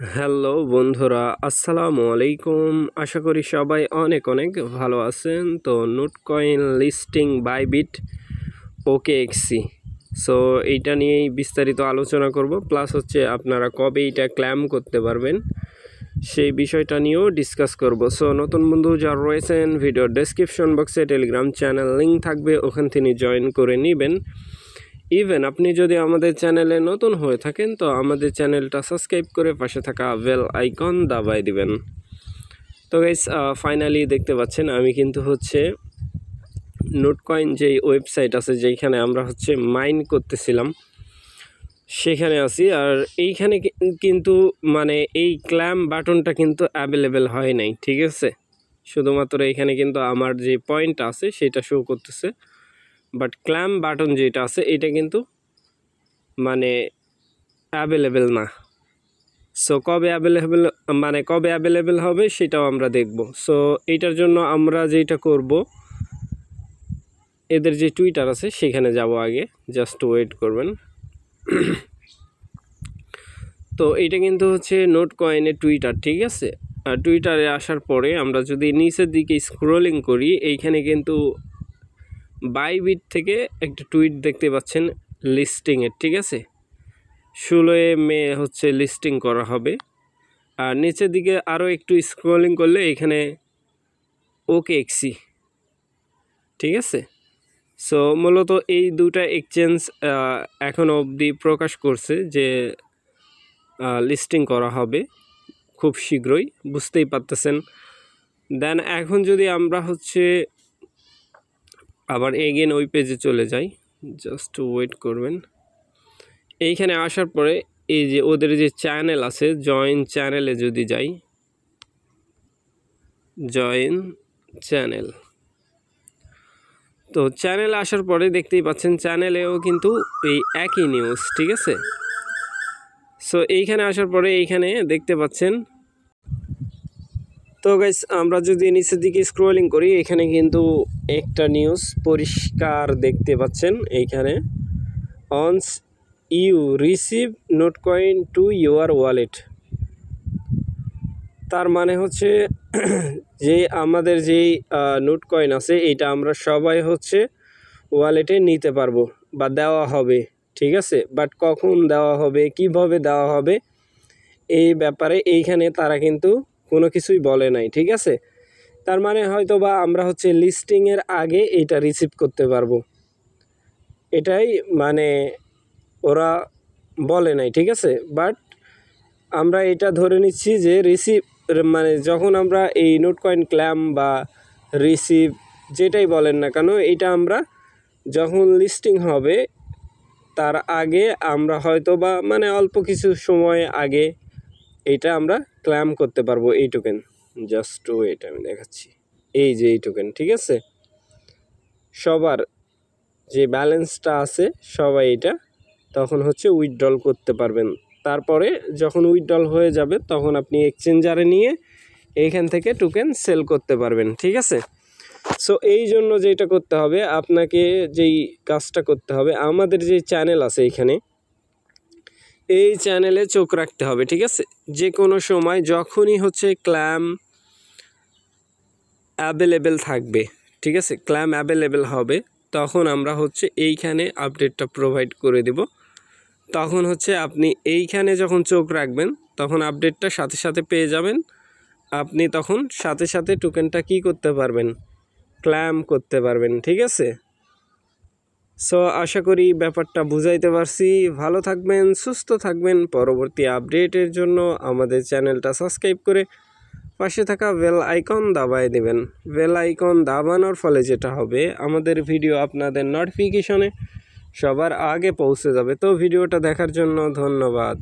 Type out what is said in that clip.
Hello বন্ধুরা, আসসালামু আলাইকুম। আশা করি সবাই অনেক অনেক ভালো আছেন। তো নোটকয়েন লিস্টিং বাইবিট OKX। সো এইটা নিয়েই বিস্তারিত আলোচনা করব, প্লাস হচ্ছে আপনারা কবে এইটা ক্লেম করতে পারবেন সেই বিষয়টা নিয়েও ডিসকাস করব। সো নতুন বন্ধু যারা রয়েছেন, ভিডিওর ডেসক্রিপশন বক্সে টেলিগ্রাম চ্যানেল লিঙ্ক থাকবে, ওখান থেকে জয়েন করে নেবেন। ইভেন আপনি যদি আমাদের চ্যানেলে নতুন হয়ে থাকেন তো আমাদের চ্যানেলটা সাবস্ক্রাইব করে পাশে থাকা বেল আইকন দাবাই দিবেন। তো গাইস, ফাইনালি দেখতে পাচ্ছেন আমি কিন্তু হচ্ছে নোটকয়েন যেই ওয়েবসাইট আছে যেখানে আমরা হচ্ছে মাইন করতেছিলাম সেখানে আছি। আর এইখানে কিন্তু মানে এই ক্ল্যাম বাটনটা কিন্তু অ্যাভেলেবেল হয় নাই, ঠিক আছে। শুধুমাত্র এখানে কিন্তু আমার যে পয়েন্ট আছে সেটা শো করতেছে, বাট ক্ল্যাম বাটন যেটা আছে এটা কিন্তু মানে অ্যাভেলেবেল না। সো কবে অ্যাভেলেবেল হবে সেটাও আমরা দেখব। সো এইটার জন্য আমরা যেটা করব, এদের যে টুইটার আছে সেখানে যাব আগে, জাস্ট ওয়েট করবেন। তো এইটা কিন্তু হচ্ছে নোটকয়েনের টুইটার, ঠিক আছে। আর টুইটারে আসার পরে আমরা যদি নিচের দিকে স্ক্রলিং করি, এইখানে কিন্তু বাইবিট থেকে একটা টুইট দেখতে পাচ্ছেন লিস্টিংয়ের, ঠিক আছে। 16 মে হচ্ছে লিস্টিং করা হবে। আর নিচের দিকে আরও একটু স্ক্রলিং করলে এখানে OKX, ঠিক আছে। সো মূলত এই দুটা এক্সচেঞ্জ এখনও অবধি প্রকাশ করছে যে লিস্টিং করা হবে খুব শীঘ্রই, বুঝতেই পারতেছেন। দেন এখন যদি আমরা হচ্ছে আবার এগেন ওই পেজে চলে যাই, জাস্ট ওয়েট করবেন। এইখানে আসার পরে এই যে ওদের যে চ্যানেল আছে, জয়েন চ্যানেলে যদি যাই, জয়েন চ্যানেল, তো চ্যানেলে আসার পরে দেখতেই পাচ্ছেন চ্যানেলেও কিন্তু এই একই নিউজ, ঠিক আছে। সো এইখানে আসার পরে এইখানে দেখতে পাচ্ছেন। তো গাইস, আমরা যদি নিচের দিকে স্ক্রলিং করি এখানে কিন্তু একটা নিউজ পরিষ্কার দেখতে পাচ্ছেন। এইখানে once you receive Notcoin to your wallet, তার মানে হচ্ছে যে আমাদের যেই নোটকয়েন আছে এইটা আমরা সবাই হচ্ছে ওয়ালেটে নিতে পারবো বা দেওয়া হবে, ঠিক আছে। বাট কখন দেওয়া হবে, কিভাবে দেওয়া হবে এই ব্যাপারে এইখানে তারা কিন্তু কোনো কিছুই বলে নাই, ঠিক আছে। তার মানে হয়তো বা আমরা হচ্ছে লিস্টিংয়ের আগে এইটা রিসিভ করতে পারবো, এটাই মানে ওরা বলে নাই, ঠিক আছে। বাট আমরা এটা ধরে নিচ্ছি যে রিসিভ মানে যখন আমরা এই নোটকয়েন ক্লেম বা রিসিভ যেটাই বলেন না কেন, এটা আমরা যখন লিস্টিং হবে তার আগে আমরা হয়তো বা মানে অল্প কিছু সময় আগে এইটা আমরা ক্লেম করতে পারবো এই টোকেন। জাস্ট ওয়েট, আমি দেখাচ্ছি। এই যে এই টোকেন, ঠিক আছে। সবার যে ব্যালেন্সটা আছে সবাই এটা তখন হচ্ছে উইথড্রল করতে পারবেন। তারপরে যখন উইথড্রল হয়ে যাবে তখন আপনি এক্সচেঞ্জারে নিয়ে এইখান থেকে টোকেন সেল করতে পারবেন, ঠিক আছে। সো এই জন্য যেটা করতে হবে, আপনাকে যেই কাজটা করতে হবে, আমাদের যে চ্যানেল আছে এইখানে, এই চ্যানেলে চোখ রাখতে হবে, ঠিক আছে। যে কোনো সময় যখনই হচ্ছে ক্লেম অ্যাভেলেবেল থাকবে, ঠিক আছে, ক্লেম অ্যাভেলেবেল হবে তখন আমরা হচ্ছে এইখানে আপডেটটা প্রোভাইড করে দেব। তখন হচ্ছে আপনি এইখানে যখন চোখ রাখবেন তখন আপডেটটা সাথে সাথে পেয়ে যাবেন। আপনি তখন সাথে সাথে টোকেনটা কি করতে পারবেন, ক্লেম করতে পারবেন, ঠিক আছে। সো আশা করি ব্যাপারটা বুঝাইতে পারছি। ভালো থাকবেন, সুস্থ থাকবেন। পরবর্তী আপডেটের জন্য আমাদের চ্যানেলটা সাবস্ক্রাইব করে পাশে থাকা বেল আইকন দাবায় দেবেন। বেল আইকন দাবানোর ফলে যেটা হবে, আমাদের ভিডিও আপনাদের নোটিফিকেশনে সবার আগে পৌঁছে যাবে। তো ভিডিওটা দেখার জন্য ধন্যবাদ।